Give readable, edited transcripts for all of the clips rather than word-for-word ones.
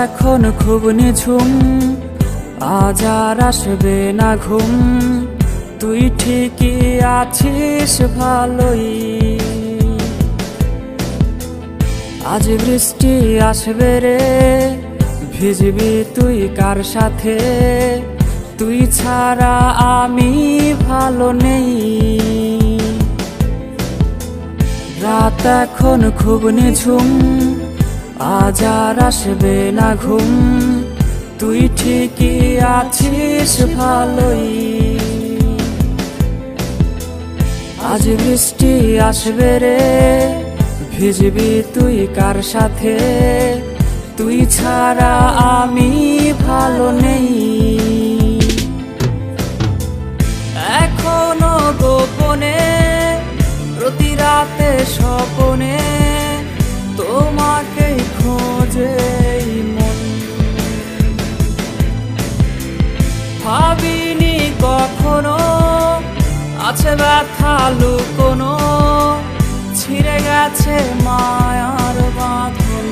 এখন খুব নিঝুম, আজ আর আসবে না ঘুম। তুই ঠিকই আছিস ভালোই, আজ বৃষ্টি আসবে রে, ভিজবি তুই কার সাথে? তুই ছাড়া আমি ভালো নেই। রাত এখন খুব নিঝুম, আজ আর আসবে না ঘুম। তুই ঠিকই আছিস ভালোই, আজ বৃষ্টি আসবে রে, ভিজবি তুই কার সাথে? তুই ছাড়া আমি ভালো নেই। এখনো গোপনে প্রতি রাতে স্বপনে তোমাকেই খোঁজে মন। ভাবিনি কখনো আছে ব্যথা লুকোনো, ছিঁড়ে গেছে মায়ার বাঁধন।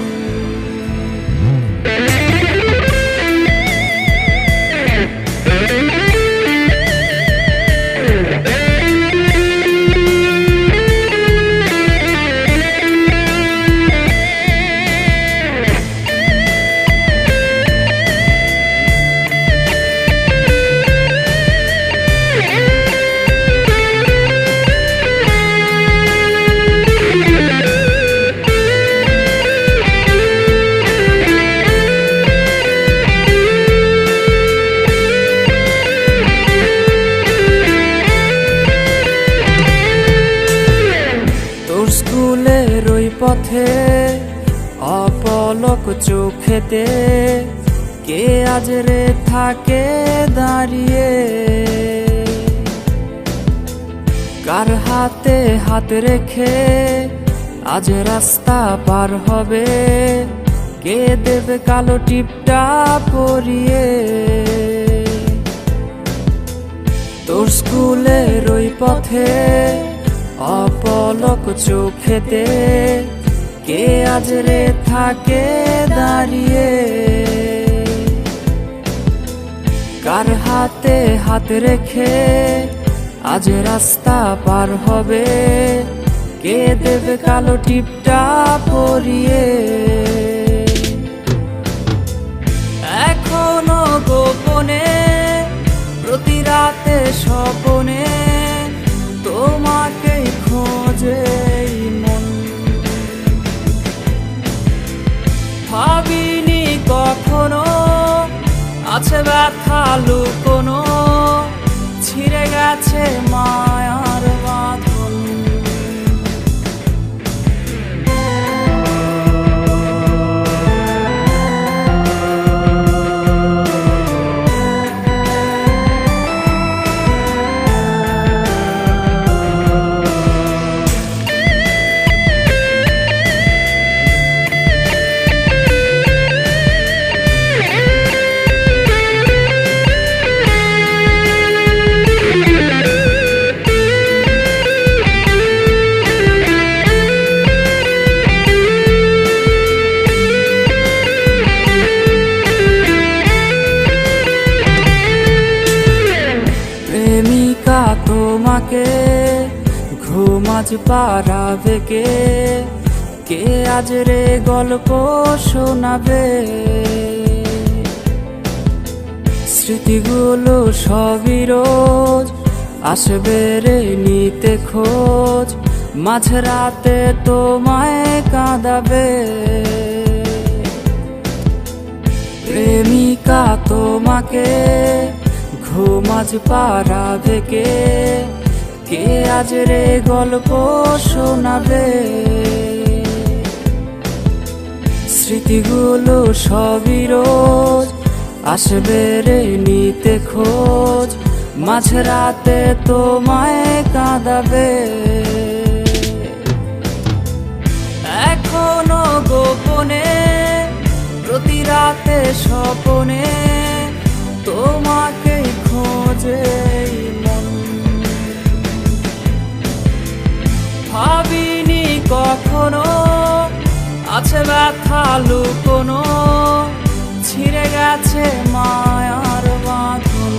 স্কুলের ওই পথে অপলক চোখেতে কে আজ রে থাকে দাঁড়িয়ে? কার হাতে হাত রেখে আজ রাস্তা পার হবে? কে দেবে কালো টিপটা পরিয়ে? তোর স্কুলের ওই পথে অপলক চোখেতে কে আজ রে থাকে দাঁড়িয়ে? কার হাতে হাত রেখে আজ রাস্তা পার হবে? কে দেবে কালো টিপটা পরিয়ে? এখনো গোপনে প্রতি রাতে স্বপনে তোমাকেই খোঁজে মন। ভাবিনি কখনো আছে ব্যথা লুকোনো, ছিঁড়ে গেছে মায়ার বাঁধন। প্রেমিকা তোমাকে ঘুম আজ পাড়াবে কে? কে আজ রে গল্প শোনাবে? স্মৃতিগুলো সবই রোজ আসবে রে নিতে খোঁজ, মাঝরাতে তোমায় কাঁদাবে। প্রেমিকা তোমাকে ঘুম আজ পাড়াবে কে? কে আজ রে গল্প শোনাবে? স্মৃতিগুলো সবই রোজ আসবে রে নিতে খোঁজ, মাঝরাতে তোমায় কাঁদাবে। এখনো গোপনে প্রতি রাতে স্বপনে তোমাকেই খোঁজে মন। ভাবিনি কখনো আছে ব্যথা লুকোনো, গেছে মায়ার বাঁধন।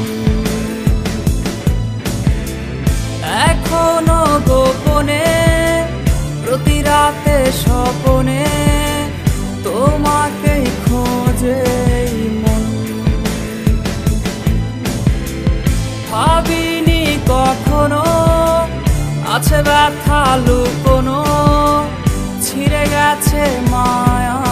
এখনো গোপনে প্রতি রাতে স্বপনে তোমাকেই খোঁজে এই মন। ভাবিনি কখনো আছে ব্যথা লুকোনো, ছিঁড়ে গেছে মায়া